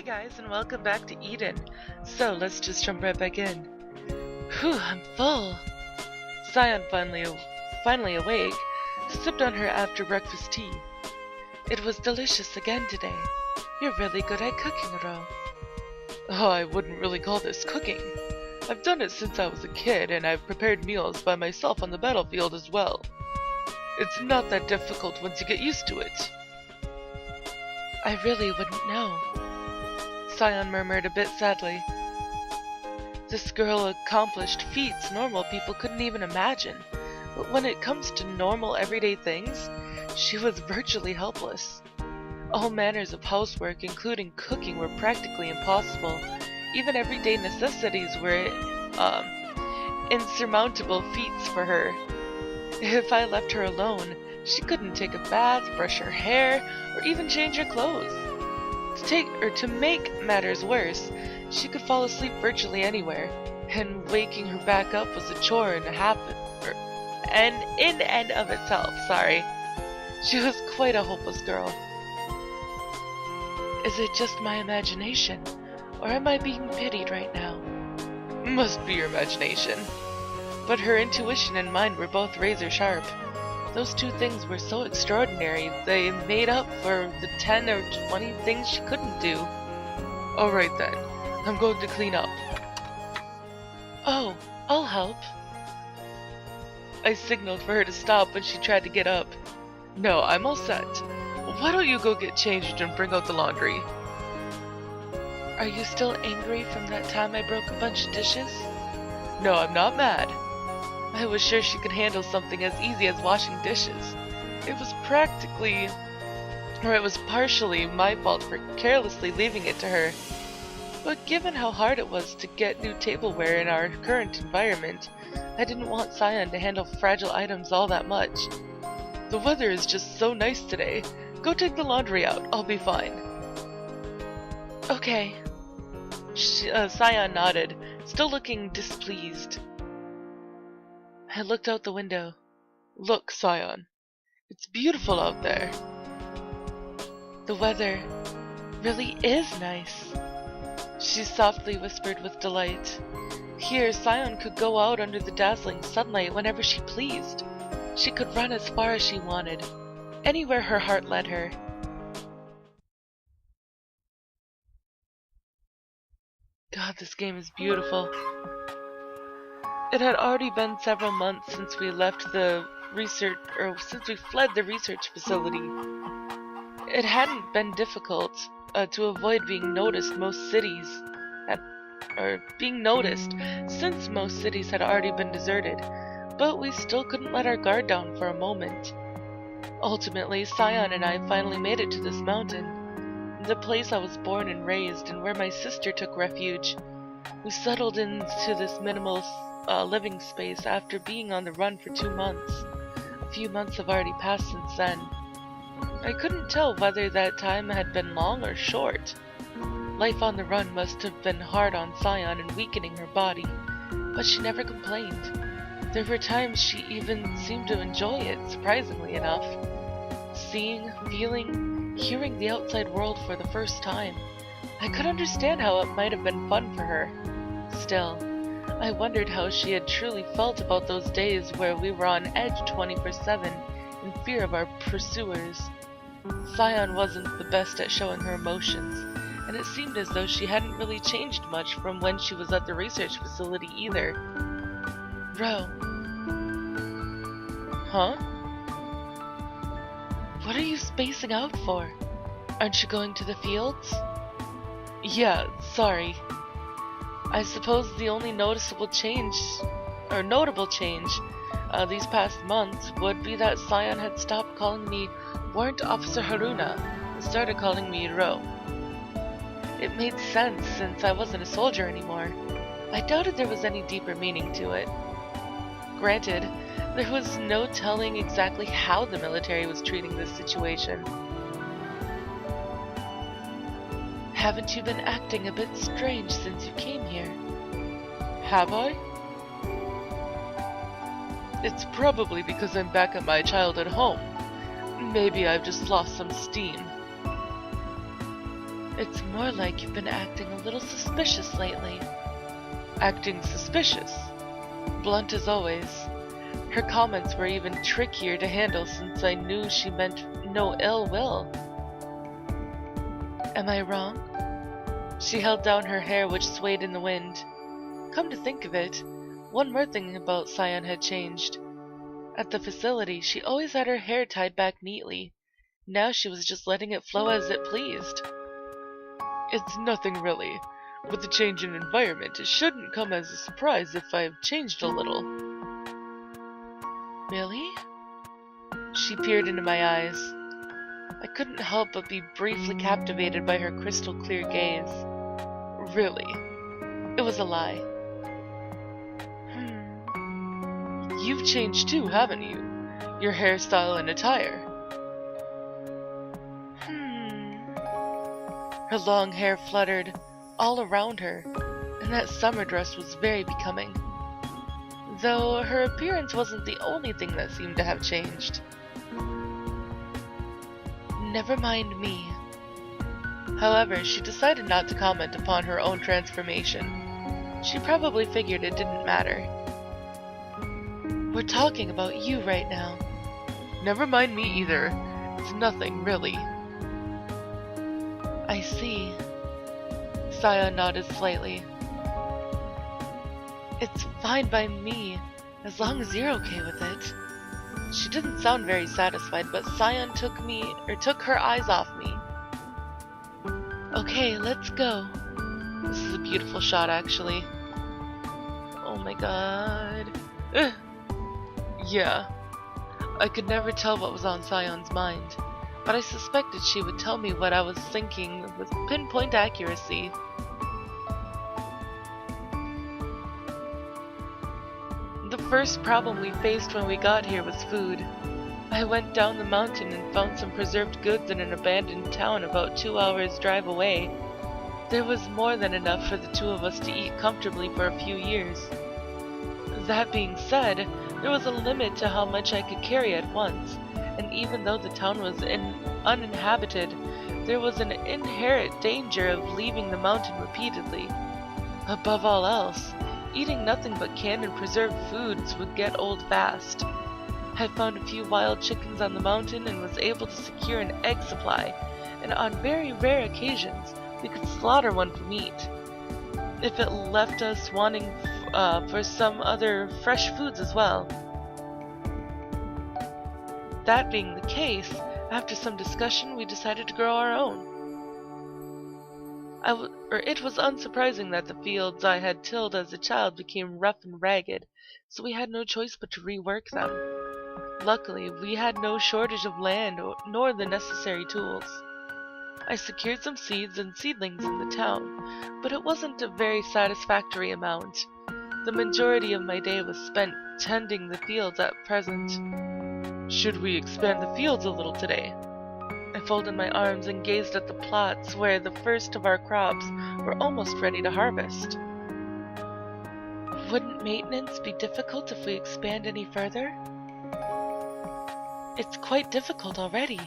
guys, and welcome back to Eden. So let's just jump right back in. Whew, I'm full. Sion finally awake, sipped on her after breakfast tea. It was delicious again today. You're really good at cooking, Ro. Oh, I wouldn't really call this cooking. I've done it since I was a kid, and I've prepared meals by myself on the battlefield as well. It's not that difficult once you get used to it. I really wouldn't know. Sion murmured a bit sadly. This girl accomplished feats normal people couldn't even imagine, but when it comes to normal everyday things, she was virtually helpless. All manners of housework, including cooking, were practically impossible. Even everyday necessities were insurmountable feats for her. If I left her alone, she couldn't take a bath, brush her hair, or even change her clothes. To make matters worse, she could fall asleep virtually anywhere, and waking her back up was a chore in and of itself. She was quite a hopeless girl. Is it just my imagination, or am I being pitied right now? Must be your imagination. But her intuition and mind were both razor sharp. Those two things were so extraordinary, they made up for the 10 or 20 things she couldn't do. Alright then, I'm going to clean up. Oh, I'll help. I signaled for her to stop when she tried to get up. No, I'm all set. Why don't you go get changed and bring out the laundry? Are you still angry from that time I broke a bunch of dishes? No, I'm not mad. I was sure she could handle something as easy as washing dishes. It was partially my fault for carelessly leaving it to her. But given how hard it was to get new tableware in our current environment, I didn't want Sion to handle fragile items all that much. The weather is just so nice today. Go take the laundry out, I'll be fine. Okay. Sion nodded, still looking displeased. I looked out the window. Look, Sion. It's beautiful out there. The weather really is nice, she softly whispered with delight. Here, Sion could go out under the dazzling sunlight whenever she pleased. She could run as far as she wanted, anywhere her heart led her. God, this game is beautiful. It had already been several months since we fled the research facility. It hadn't been difficult to avoid being noticed since most cities had already been deserted, but we still couldn't let our guard down for a moment. Ultimately, Sion and I finally made it to this mountain, the place I was born and raised and where my sister took refuge. We settled into this minimal living space after being on the run for 2 months. A few months have already passed since then. I couldn't tell whether that time had been long or short. Life on the run must have been hard on Sion and weakening her body, but she never complained. There were times she even seemed to enjoy it, surprisingly enough. Seeing, feeling, hearing the outside world for the first time. I could understand how it might have been fun for her. Still, I wondered how she had truly felt about those days where we were on edge 24/7 in fear of our pursuers. Sion wasn't the best at showing her emotions, and it seemed as though she hadn't really changed much from when she was at the research facility either. Ro. Huh? What are you spacing out for? Aren't you going to the fields? Yeah, sorry. I suppose the only notable change these past months would be that Sion had stopped calling me Warrant Officer Haruna and started calling me Ro. It made sense since I wasn't a soldier anymore. I doubted there was any deeper meaning to it. Granted, there was no telling exactly how the military was treating this situation. Haven't you been acting a bit strange since you came here? Have I? It's probably because I'm back at my childhood home. Maybe I've just lost some steam. It's more like you've been acting a little suspicious lately. Acting suspicious? Blunt as always. Her comments were even trickier to handle since I knew she meant no ill will. Am I wrong? She held down her hair, which swayed in the wind. Come to think of it, one more thing about Sion had changed. At the facility, she always had her hair tied back neatly. Now she was just letting it flow as it pleased. It's nothing really. With the change in environment, it shouldn't come as a surprise if I've changed a little. Really? She peered into my eyes. I couldn't help but be briefly captivated by her crystal clear gaze. Really? It was a lie. You've changed too, haven't you? Your hairstyle and attire. Her long hair fluttered all around her, and that summer dress was very becoming. Though her appearance wasn't the only thing that seemed to have changed. Never mind me. However, she decided not to comment upon her own transformation. She probably figured it didn't matter. We're talking about you right now. Never mind me either. It's nothing, really. I see. Sion nodded slightly. It's fine by me, as long as you're okay with it. She didn't sound very satisfied, but Sion took her eyes off me. Okay, let's go. This is a beautiful shot, actually. Oh my god. Ugh. Yeah. I could never tell what was on Sion's mind, but I suspected she would tell me what I was thinking with pinpoint accuracy. The first problem we faced when we got here was food. I went down the mountain and found some preserved goods in an abandoned town about 2 hours' drive away. There was more than enough for the two of us to eat comfortably for a few years. That being said, there was a limit to how much I could carry at once, and even though the town was uninhabited, there was an inherent danger of leaving the mountain repeatedly. Above all else, eating nothing but canned and preserved foods would get old fast. I found a few wild chickens on the mountain and was able to secure an egg supply, and on very rare occasions, we could slaughter one for meat. If it left us wanting for some other fresh foods as well. That being the case, after some discussion, we decided to grow our own. It was unsurprising that the fields I had tilled as a child became rough and ragged, so we had no choice but to rework them. Luckily, we had no shortage of land nor the necessary tools. I secured some seeds and seedlings in the town, but it wasn't a very satisfactory amount. The majority of my day was spent tending the fields at present. Should we expand the fields a little today? I folded my arms and gazed at the plots where the first of our crops were almost ready to harvest. Wouldn't maintenance be difficult if we expand any further? It's quite difficult already.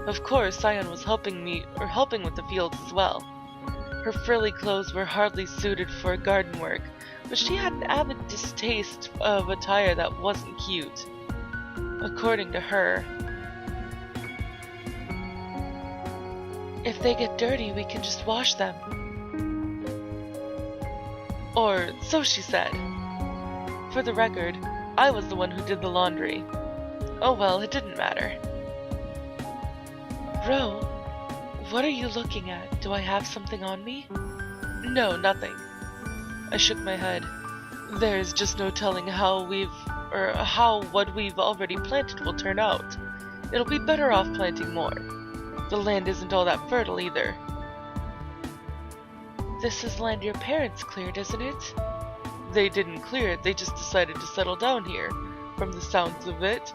Of course, Sion was helping with the fields as well. Her frilly clothes were hardly suited for garden work, but she had an avid distaste of attire that wasn't cute. According to her, if they get dirty, we can just wash them. Or so she said. For the record, I was the one who did the laundry. Oh well, it didn't matter. Ro, what are you looking at? Do I have something on me? No, nothing. I shook my head. There's just no telling how what we've already planted will turn out. It'll be better off planting more. The land isn't all that fertile either. This is land your parents cleared, isn't it? They didn't clear it, they just decided to settle down here. From the sounds of it,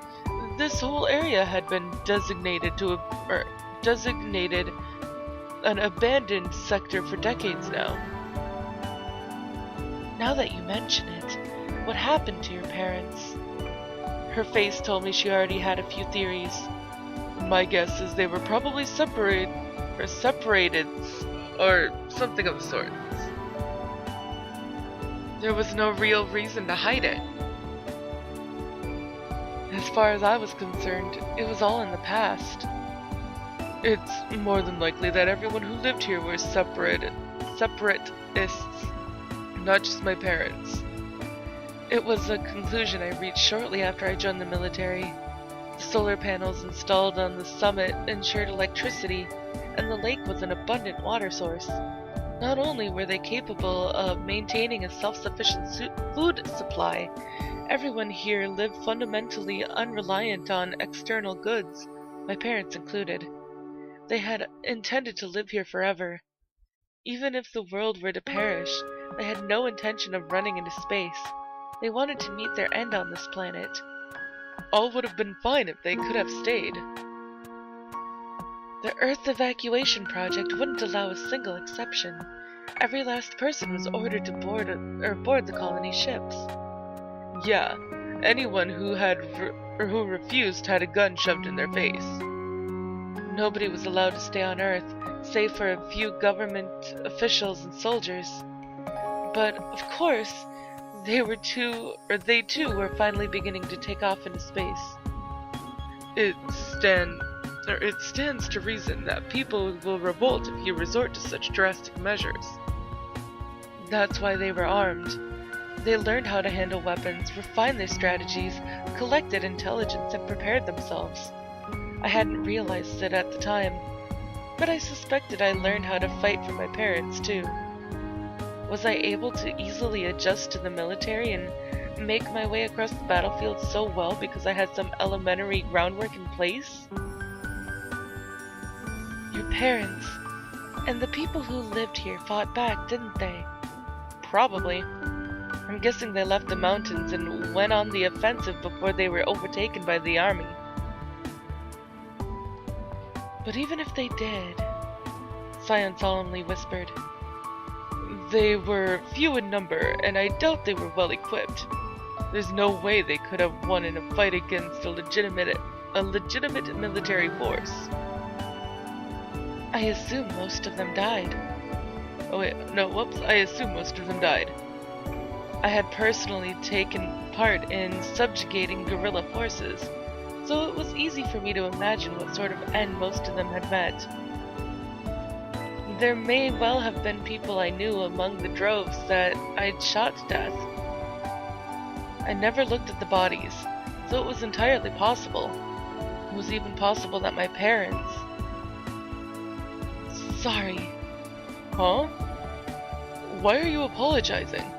this whole area had been designated an abandoned sector for decades now. Now that you mention it, what happened to your parents? Her face told me she already had a few theories. My guess is they were probably separated or separated, or something of the sort. There was no real reason to hide it. As far as I was concerned, it was all in the past. It's more than likely that everyone who lived here were separatists, not just my parents. It was a conclusion I reached shortly after I joined the military. The solar panels installed on the summit ensured electricity, and the lake was an abundant water source. Not only were they capable of maintaining a self-sufficient food supply, everyone here lived fundamentally unreliant on external goods, my parents included. They had intended to live here forever. Even if the world were to perish, they had no intention of running into space. They wanted to meet their end on this planet. All would have been fine if they could have stayed. The Earth evacuation project wouldn't allow a single exception. Every last person was ordered to board the colony ships. Yeah, anyone who refused had a gun shoved in their face. Nobody was allowed to stay on Earth, save for a few government officials and soldiers. But, of course, they too were finally beginning to take off into space. It stands to reason that people will revolt if you resort to such drastic measures. That's why they were armed. They learned how to handle weapons, refined their strategies, collected intelligence, and prepared themselves. I hadn't realized it at the time, but I suspected I learned how to fight from my parents too. Was I able to easily adjust to the military and make my way across the battlefield so well because I had some elementary groundwork in place? Your parents and the people who lived here fought back, didn't they? Probably. I'm guessing they left the mountains and went on the offensive before they were overtaken by the army. But even if they did, Sion solemnly whispered, they were few in number, and I doubt they were well equipped. There's no way they could have won in a fight against a legitimate military force. I assume most of them died. I assume most of them died. I had personally taken part in subjugating guerrilla forces, so it was easy for me to imagine what sort of end most of them had met. There may well have been people I knew among the droves that I'd shot to death. I never looked at the bodies, so it was entirely possible. It was even possible that my parents... Sorry. Huh? Why are you apologizing?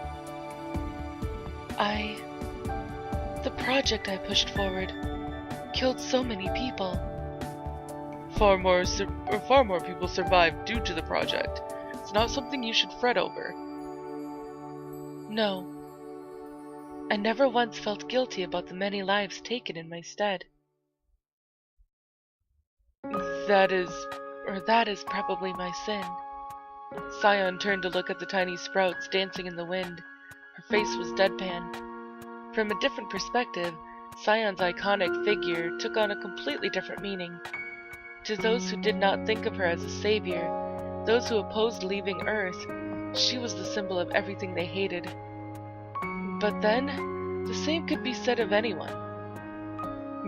The project I pushed forward killed so many people. Far more people survived due to the project. It's not something you should fret over. No. I never once felt guilty about the many lives taken in my stead. That is probably my sin. Sion turned to look at the tiny sprouts dancing in the wind. Her face was deadpan. From a different perspective, Sion's iconic figure took on a completely different meaning. To those who did not think of her as a savior, those who opposed leaving Earth, she was the symbol of everything they hated. But then, the same could be said of anyone.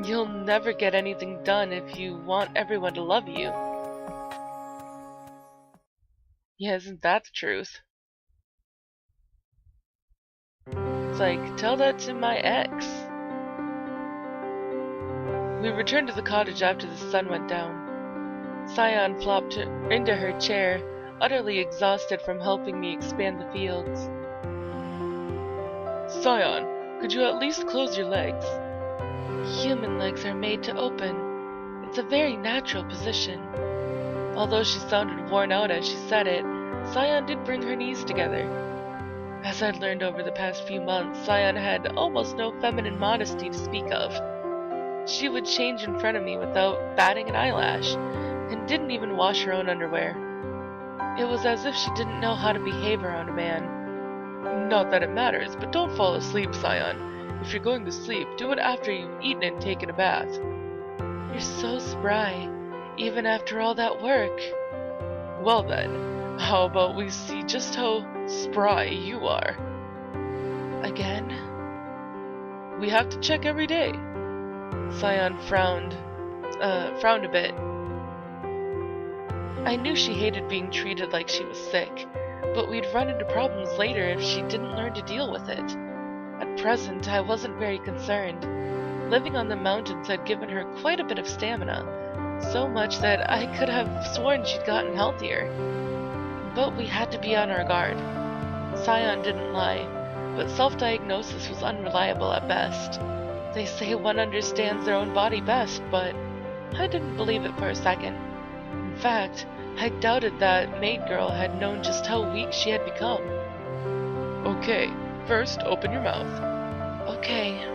You'll never get anything done if you want everyone to love you. Yeah, isn't that the truth? It's like, tell that to my ex. We returned to the cottage after the sun went down. Sion flopped into her chair, utterly exhausted from helping me expand the fields. Sion, could you at least close your legs? Human legs are made to open. It's a very natural position. Although she sounded worn out as she said it, Sion did bring her knees together. As I'd learned over the past few months, Sion had almost no feminine modesty to speak of. She would change in front of me without batting an eyelash, and didn't even wash her own underwear. It was as if she didn't know how to behave around a man. Not that it matters, but don't fall asleep, Sion. If you're going to sleep, do it after you've eaten and taken a bath. You're so spry, even after all that work. Well then, how about we see just how spry you are? Again? We have to check every day. Scion frowned a bit. I knew she hated being treated like she was sick, but we'd run into problems later if she didn't learn to deal with it. At present, I wasn't very concerned. Living on the mountains had given her quite a bit of stamina, so much that I could have sworn she'd gotten healthier. But we had to be on our guard. Scion didn't lie, but self-diagnosis was unreliable at best. They say one understands their own body best, but I didn't believe it for a second. In fact, I doubted that maid girl had known just how weak she had become. Okay, first open your mouth. Okay.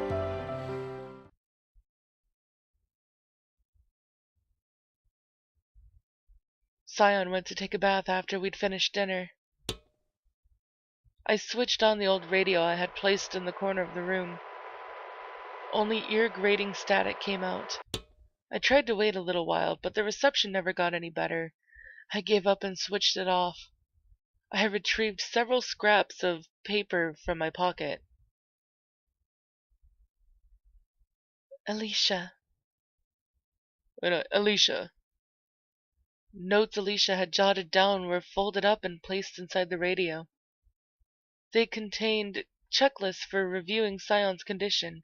Scion went to take a bath after we'd finished dinner. I switched on the old radio I had placed in the corner of the room. Only ear-grating static came out. I tried to wait a little while, but the reception never got any better. I gave up and switched it off. I retrieved several scraps of paper from my pocket. Alicia. Alicia. Notes Alicia had jotted down were folded up and placed inside the radio. They contained checklists for reviewing Scion's condition,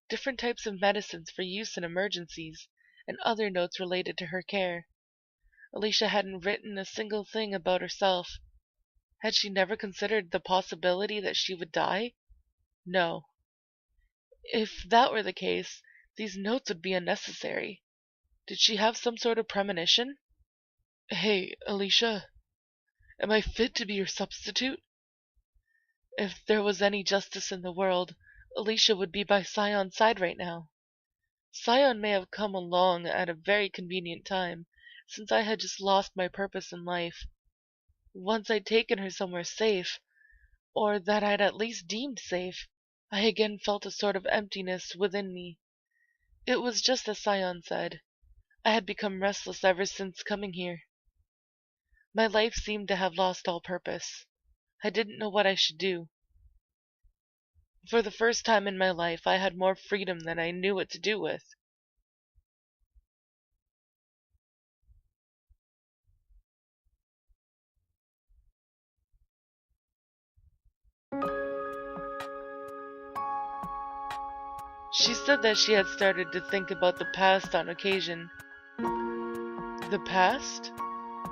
different types of medicines for use in emergencies, and other notes related to her care. Alicia hadn't written a single thing about herself. Had she never considered the possibility that she would die? No. If that were the case, these notes would be unnecessary. Did she have some sort of premonition? Hey, Alicia. Am I fit to be your substitute? If there was any justice in the world, Alicia would be by Scion's side right now. Scion may have come along at a very convenient time, since I had just lost my purpose in life. Once I'd taken her somewhere safe, or that I'd at least deemed safe, I again felt a sort of emptiness within me. It was just as Scion said. I had become restless ever since coming here. My life seemed to have lost all purpose. I didn't know what I should do. For the first time in my life, I had more freedom than I knew what to do with. She said that she had started to think about the past on occasion. The past?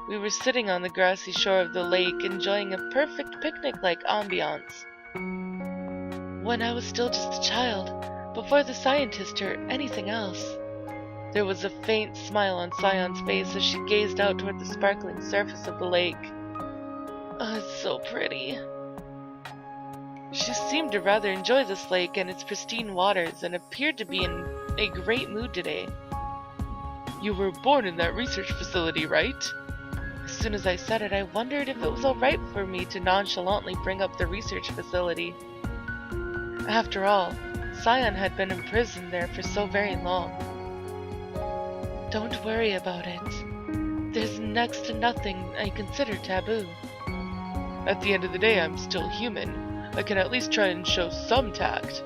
We were sitting on the grassy shore of the lake, enjoying a perfect picnic-like ambiance. When I was still just a child, before the scientist or anything else. There was a faint smile on Scion's face as she gazed out toward the sparkling surface of the lake. Oh, it's so pretty. She seemed to rather enjoy this lake and its pristine waters, and appeared to be in a great mood today. You were born in that research facility, right? As soon as I said it, I wondered if it was alright for me to nonchalantly bring up the research facility. After all, Scion had been imprisoned there for so very long. Don't worry about it. There's next to nothing I consider taboo. At the end of the day, I'm still human. I can at least try and show some tact.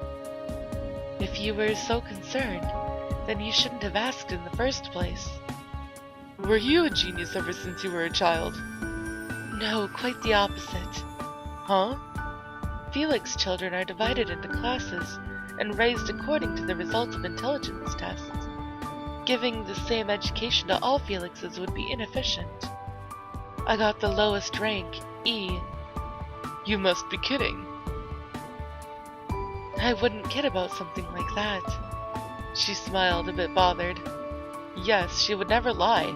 If you were so concerned, then you shouldn't have asked in the first place. Were you a genius ever since you were a child? No, quite the opposite. Huh? Felix children are divided into classes and raised according to the results of intelligence tests. Giving the same education to all Felixes would be inefficient. I got the lowest rank, E. You must be kidding. I wouldn't kid about something like that. She smiled, a bit bothered. Yes, she would never lie.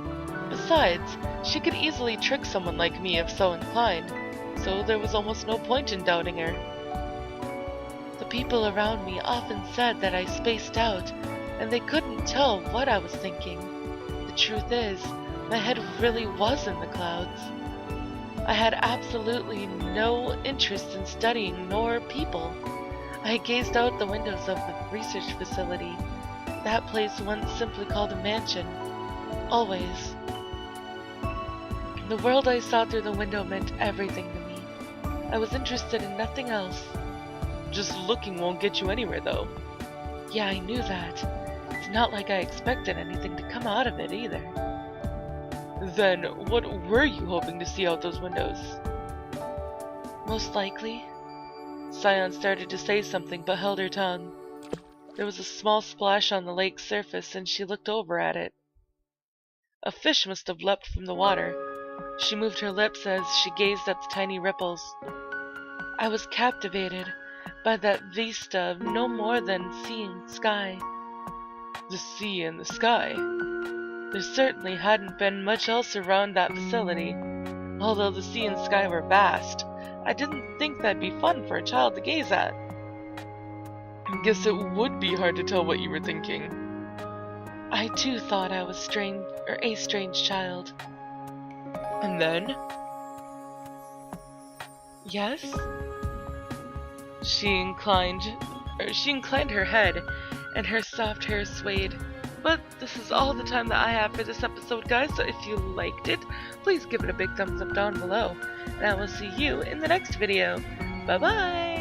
Besides, she could easily trick someone like me if so inclined, so there was almost no point in doubting her. The people around me often said that I spaced out, and they couldn't tell what I was thinking. The truth is, my head really was in the clouds. I had absolutely no interest in studying nor people. I gazed out the windows of the research facility, that place once simply called a mansion. Always. The world I saw through the window meant everything to me. I was interested in nothing else. Just looking won't get you anywhere, though. Yeah, I knew that. It's not like I expected anything to come out of it, either. Then, what were you hoping to see out those windows? Most likely. Scion started to say something, but held her tongue. There was a small splash on the lake's surface, and she looked over at it. A fish must have leapt from the water. She moved her lips as she gazed at the tiny ripples. I was captivated by that vista of no more than sea and sky. The sea and the sky. There certainly hadn't been much else around that facility. Although the sea and sky were vast, I didn't think that'd be fun for a child to gaze at. Guess it would be hard to tell what you were thinking. I too thought I was a strange child. And then? Yes? She inclined her head, and her soft hair swayed. But this is all the time that I have for this episode, guys, so if you liked it, please give it a big thumbs up down below. And I will see you in the next video. Bye-bye!